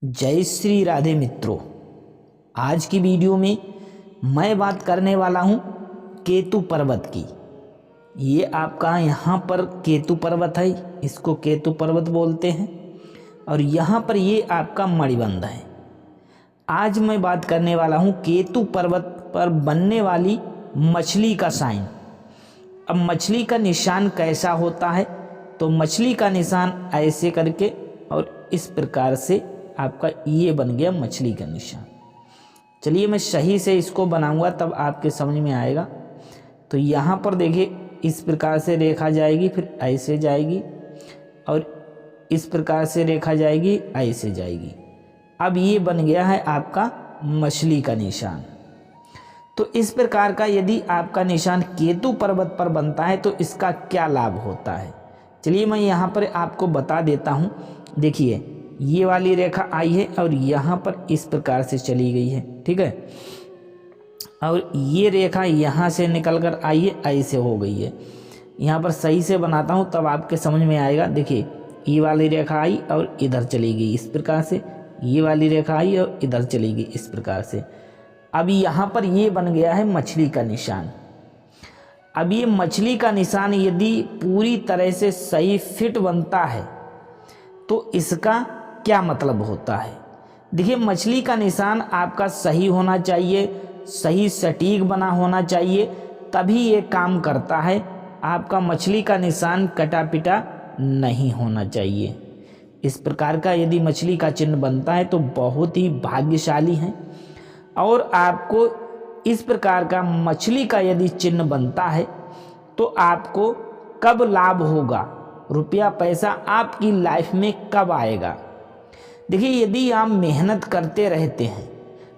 जय श्री राधे मित्रों। आज की वीडियो में मैं बात करने वाला हूँ केतु पर्वत की। ये आपका यहाँ पर केतु पर्वत है, इसको केतु पर्वत बोलते हैं और यहाँ पर ये आपका मणिबंध है। आज मैं बात करने वाला हूँ केतु पर्वत पर बनने वाली मछली का साइन। अब मछली का निशान कैसा होता है, तो मछली का निशान ऐसे करके और इस प्रकार से आपका ये बन गया मछली का निशान। चलिए मैं सही से इसको बनाऊंगा तब आपके समझ में आएगा। तो यहाँ पर देखिए इस प्रकार से रेखा जाएगी, फिर ऐसे जाएगी और इस प्रकार से रेखा जाएगी, ऐसे जाएगी। अब ये बन गया है आपका मछली का निशान। तो इस प्रकार का यदि आपका निशान केतु पर्वत पर बनता है तो इसका क्या लाभ होता है, चलिए मैं यहाँ पर आपको बता देता हूँ। देखिए ये वाली रेखा आई है और यहाँ पर इस प्रकार से चली गई है, ठीक है। और ये रेखा यहाँ से निकल कर आई है, ऐसे हो गई है। यहाँ पर सही से बनाता हूँ तब आपके समझ में आएगा। देखिए ये वाली रेखा आई और इधर चली गई इस प्रकार से, ये वाली रेखा आई और इधर चली गई इस प्रकार से। अब यहाँ पर ये बन गया है मछली का निशान। अब ये मछली का निशान यदि पूरी तरह से सही फिट बनता है तो इसका क्या मतलब होता है। देखिए मछली का निशान आपका सही होना चाहिए, सही सटीक बना होना चाहिए, तभी ये काम करता है। आपका मछली का निशान कटा पिटा नहीं होना चाहिए। इस प्रकार का यदि मछली का चिन्ह बनता है तो बहुत ही भाग्यशाली हैं। और आपको इस प्रकार का मछली का यदि चिन्ह बनता है तो आपको कब लाभ होगा, रुपया पैसा आपकी लाइफ में कब आएगा। देखिए यदि आप मेहनत करते रहते हैं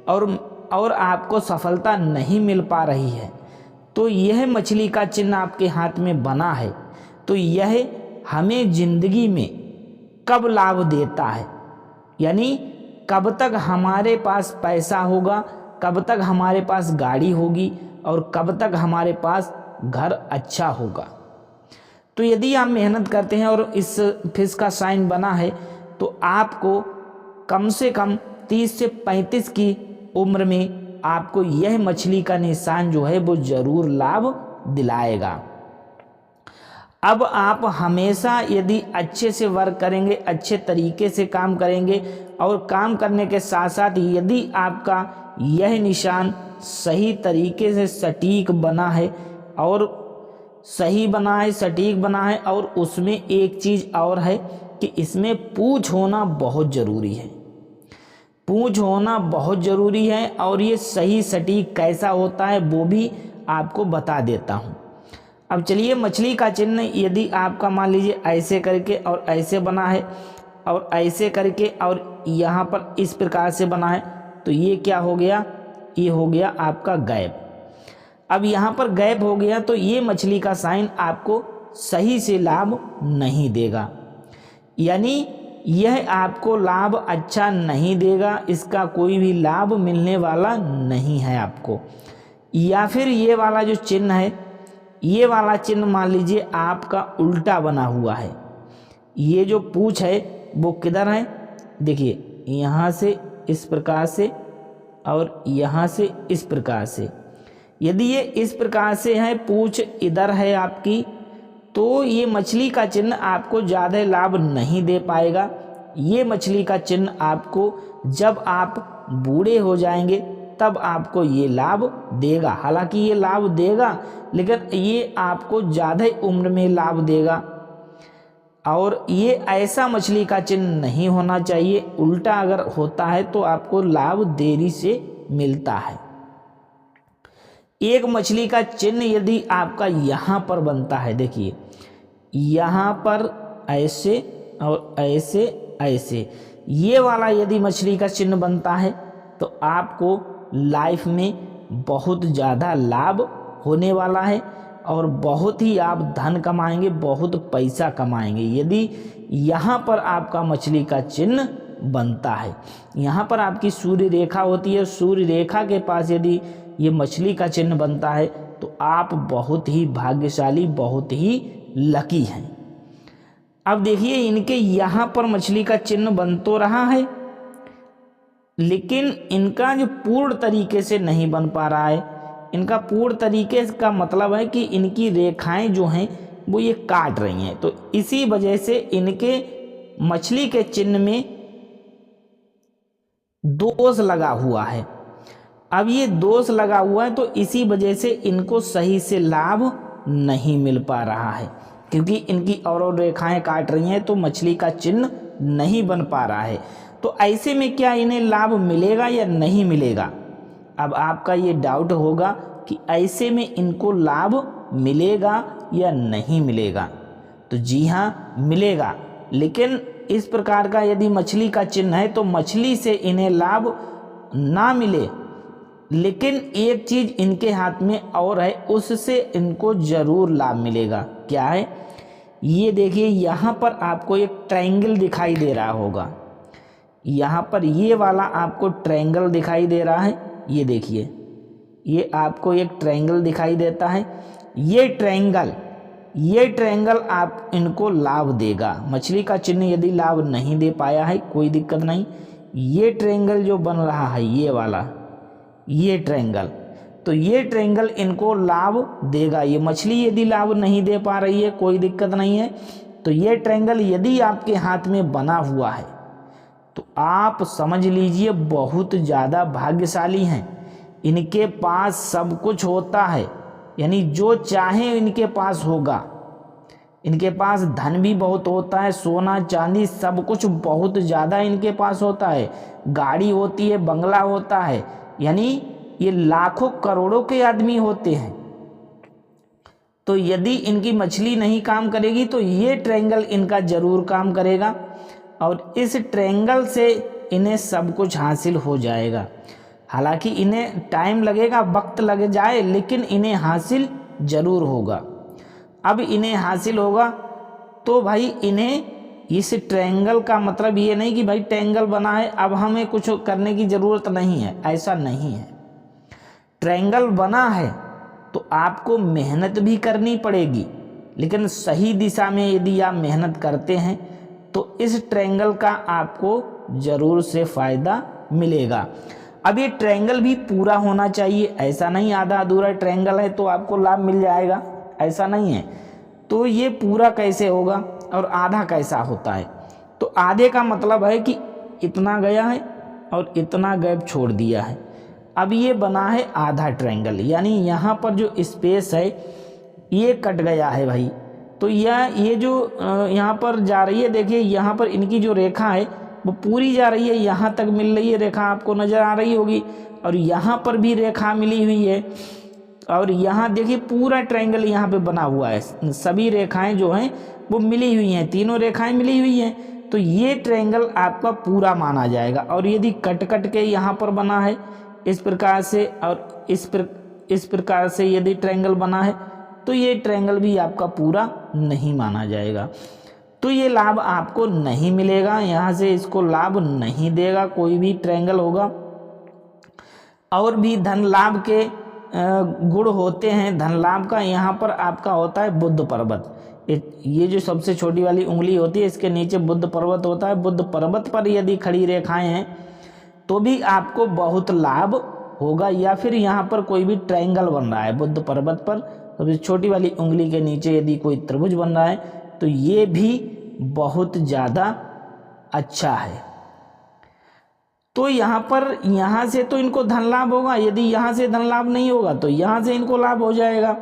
और आपको सफलता नहीं मिल पा रही है तो यह मछली का चिन्ह आपके हाथ में बना है तो यह हमें जिंदगी में कब लाभ देता है, यानी कब तक हमारे पास पैसा होगा, कब तक हमारे पास गाड़ी होगी और कब तक हमारे पास घर अच्छा होगा। तो यदि आप मेहनत करते हैं और इस फिश का साइन बना है तो आपको कम से कम 30 से 35 की उम्र में आपको यह मछली का निशान जो है वो जरूर लाभ दिलाएगा। अब आप हमेशा यदि अच्छे से वर्क करेंगे, अच्छे तरीके से काम करेंगे और काम करने के साथ साथ यदि आपका यह निशान सही तरीके से सटीक बना है और सही बना है, सटीक बना है और उसमें एक चीज़ और है कि इसमें पूँछ होना बहुत ज़रूरी है। पूँछ होना बहुत ज़रूरी है और ये सही सटीक कैसा होता है वो भी आपको बता देता हूँ। अब चलिए मछली का चिन्ह यदि आपका मान लीजिए ऐसे करके और ऐसे बना है और ऐसे करके और यहाँ पर इस प्रकार से बना है तो ये क्या हो गया, ये हो गया आपका गैप। अब यहाँ पर गैप हो गया तो ये मछली का साइन आपको सही से लाभ नहीं देगा, यानी यह आपको लाभ अच्छा नहीं देगा, इसका कोई भी लाभ मिलने वाला नहीं है आपको। या फिर ये वाला जो चिन्ह है, ये वाला चिन्ह मान लीजिए आपका उल्टा बना हुआ है। ये जो पूँछ है वो किधर है, देखिए यहाँ से इस प्रकार से और यहाँ से इस प्रकार से। यदि ये इस प्रकार से है, पूँछ इधर है आपकी, तो ये मछली का चिन्ह आपको ज़्यादा लाभ नहीं दे पाएगा। ये मछली का चिन्ह आपको जब आप बूढ़े हो जाएंगे तब आपको ये लाभ देगा। हालांकि ये लाभ देगा लेकिन ये आपको ज़्यादा उम्र में लाभ देगा। और ये ऐसा मछली का चिन्ह नहीं होना चाहिए, उल्टा अगर होता है तो आपको लाभ देरी से मिलता है। एक मछली का चिन्ह यदि आपका यहाँ पर बनता है, देखिए यहाँ पर ऐसे और ऐसे ऐसे, ये वाला यदि मछली का चिन्ह बनता है तो आपको लाइफ में बहुत ज़्यादा लाभ होने वाला है और बहुत ही आप धन कमाएंगे, बहुत पैसा कमाएंगे। यदि यहाँ पर आपका मछली का चिन्ह बनता है, यहाँ पर आपकी सूर्य रेखा होती है, सूर्य रेखा के पास यदि ये मछली का चिन्ह बनता है तो आप बहुत ही भाग्यशाली, बहुत ही लकी हैं। अब देखिए इनके यहाँ पर मछली का चिन्ह बन तो रहा है लेकिन इनका जो पूर्ण तरीके से नहीं बन पा रहा है। इनका पूर्ण तरीके का मतलब है कि इनकी रेखाएं जो हैं वो ये काट रही हैं, तो इसी वजह से इनके मछली के चिन्ह में दोष लगा हुआ है। अब ये दोष लगा हुआ है तो इसी वजह से इनको सही से लाभ नहीं मिल पा रहा है, क्योंकि इनकी और रेखाएं काट रही हैं तो मछली का चिन्ह नहीं बन पा रहा है। तो ऐसे में क्या इन्हें लाभ मिलेगा या नहीं मिलेगा? अब आपका ये डाउट होगा कि ऐसे में इनको लाभ मिलेगा या नहीं मिलेगा। तो जी हाँ, मिलेगा, लेकिन इस प्रकार का यदि मछली का चिन्ह है तो मछली से इन्हें लाभ ना मिले, लेकिन एक चीज इनके हाथ में और है, उससे इनको जरूर लाभ मिलेगा। क्या है? ये देखिए, यहाँ पर आपको एक ट्रायंगल दिखाई दे रहा होगा। यहाँ पर ये वाला आपको ट्रायंगल दिखाई दे रहा है। ये देखिए, ये आपको एक ट्रायंगल दिखाई देता है। ये ट्रायंगल आप इनको लाभ देगा। मछली का चिन्ह यदि लाभ नहीं दे पाया है, कोई दिक्कत नहीं। ये ट्रायंगल जो बन रहा है, ये वाला, ये ट्रायंगल, तो ये ट्रायंगल इनको लाभ देगा। ये मछली यदि लाभ नहीं दे पा रही है, कोई दिक्कत नहीं है। तो ये ट्रायंगल यदि आपके हाथ में बना हुआ है तो आप समझ लीजिए बहुत ज़्यादा भाग्यशाली हैं। इनके पास सब कुछ होता है, यानी जो चाहे इनके पास होगा। इनके पास धन भी बहुत होता है, सोना चांदी सब कुछ बहुत ज़्यादा इनके पास होता है। गाड़ी होती है, बंगला होता है, यानी ये लाखों करोड़ों के आदमी होते हैं। तो यदि इनकी मछली नहीं काम करेगी तो ये ट्रायंगल इनका जरूर काम करेगा, और इस ट्रायंगल से इन्हें सब कुछ हासिल हो जाएगा। हालांकि इन्हें टाइम लगेगा, वक्त लग जाए, लेकिन इन्हें हासिल जरूर होगा। अब इन्हें हासिल होगा तो भाई इन्हें इस ट्रायंगल का मतलब ये नहीं कि भाई ट्रायंगल बना है अब हमें कुछ करने की ज़रूरत नहीं है, ऐसा नहीं है। ट्रायंगल बना है तो आपको मेहनत भी करनी पड़ेगी, लेकिन सही दिशा में यदि आप मेहनत करते हैं तो इस ट्रायंगल का आपको ज़रूर से फ़ायदा मिलेगा। अब ये ट्रायंगल भी पूरा होना चाहिए, ऐसा नहीं आधा अधूरा ट्रायंगल है तो आपको लाभ मिल जाएगा, ऐसा नहीं है। तो ये पूरा कैसे होगा और आधा कैसा होता है? तो आधे का मतलब है कि इतना गया है और इतना गैप छोड़ दिया है। अब ये बना है आधा ट्रायंगल, यानी यहाँ पर जो स्पेस है ये कट गया है भाई। तो ये जो यहाँ पर जा रही है, देखिए यहाँ पर इनकी जो रेखा है वो पूरी जा रही है, यहाँ तक मिल रही है रेखा, आपको नज़र आ रही होगी। और यहाँ पर भी रेखा मिली हुई है, और यहाँ देखिए पूरा ट्रायंगल यहाँ पे बना हुआ है। सभी रेखाएं जो हैं वो मिली हुई हैं, तीनों रेखाएं मिली हुई हैं। तो ये ट्रायंगल आपका पूरा माना जाएगा। और यदि कट कट के यहाँ पर बना है इस प्रकार से, और इस प्रकार से यदि ट्रायंगल बना है तो ये ट्रायंगल भी आपका पूरा नहीं माना जाएगा। तो ये लाभ आपको नहीं मिलेगा, यहाँ से इसको लाभ नहीं देगा कोई भी ट्रायंगल होगा। और भी धन लाभ के गुण होते हैं। धन लाभ का यहाँ पर आपका होता है बुद्ध पर्वत। ये जो सबसे छोटी वाली उंगली होती है इसके नीचे बुद्ध पर्वत होता है। बुद्ध पर्वत पर यदि खड़ी रेखाएं हैं तो भी आपको बहुत लाभ होगा। या फिर यहाँ पर कोई भी ट्रायंगल बन रहा है बुद्ध पर्वत पर, सबसे छोटी वाली उंगली के नीचे यदि कोई त्रिभुज बन रहा है तो ये भी बहुत ज़्यादा अच्छा है। तो यहाँ से तो इनको धन लाभ होगा, यदि यहाँ से धन लाभ नहीं होगा तो यहाँ से इनको लाभ हो जाएगा।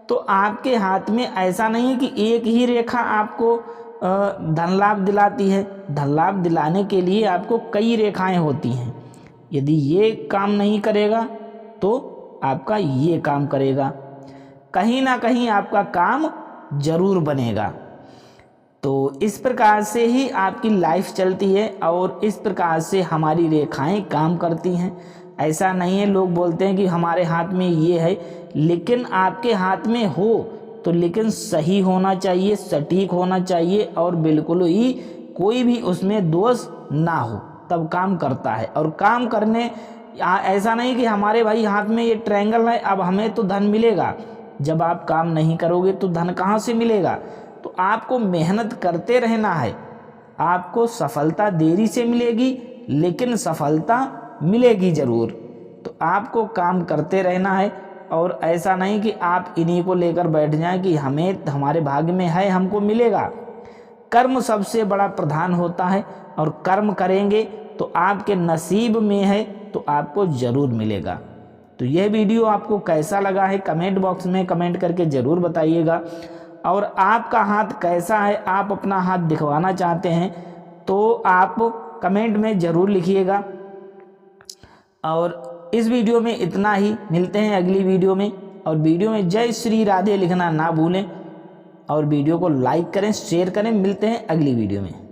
तो आपके हाथ में ऐसा नहीं है कि एक ही रेखा आपको धन लाभ दिलाती है। धन लाभ दिलाने के लिए आपको कई रेखाएं होती हैं। यदि ये काम नहीं करेगा तो आपका ये काम करेगा, कहीं ना कहीं आपका काम जरूर बनेगा। तो इस प्रकार से ही आपकी लाइफ चलती है और इस प्रकार से हमारी रेखाएं काम करती हैं। ऐसा नहीं है, लोग बोलते हैं कि हमारे हाथ में ये है, लेकिन आपके हाथ में हो तो लेकिन सही होना चाहिए, सटीक होना चाहिए, और बिल्कुल ही कोई भी उसमें दोष ना हो, तब काम करता है। और काम करने ऐसा नहीं कि हमारे भाई हाथ में ये ट्रायंगल है अब हमें तो धन मिलेगा। जब आप काम नहीं करोगे तो धन कहाँ से मिलेगा? तो आपको मेहनत करते रहना है। आपको सफलता देरी से मिलेगी लेकिन सफलता मिलेगी ज़रूर। तो आपको काम करते रहना है और ऐसा नहीं कि आप इन्हीं को लेकर बैठ जाएं कि हमारे भाग्य में है, हमको मिलेगा। कर्म सबसे बड़ा प्रधान होता है और कर्म करेंगे तो आपके नसीब में है तो आपको ज़रूर मिलेगा। तो यह वीडियो आपको कैसा लगा है कमेंट बॉक्स में कमेंट करके ज़रूर बताइएगा। और आपका हाथ कैसा है, आप अपना हाथ दिखवाना चाहते हैं तो आप कमेंट में ज़रूर लिखिएगा। और इस वीडियो में इतना ही, मिलते हैं अगली वीडियो में। और वीडियो में जय श्री राधे लिखना ना भूलें और वीडियो को लाइक करें, शेयर करें। मिलते हैं अगली वीडियो में।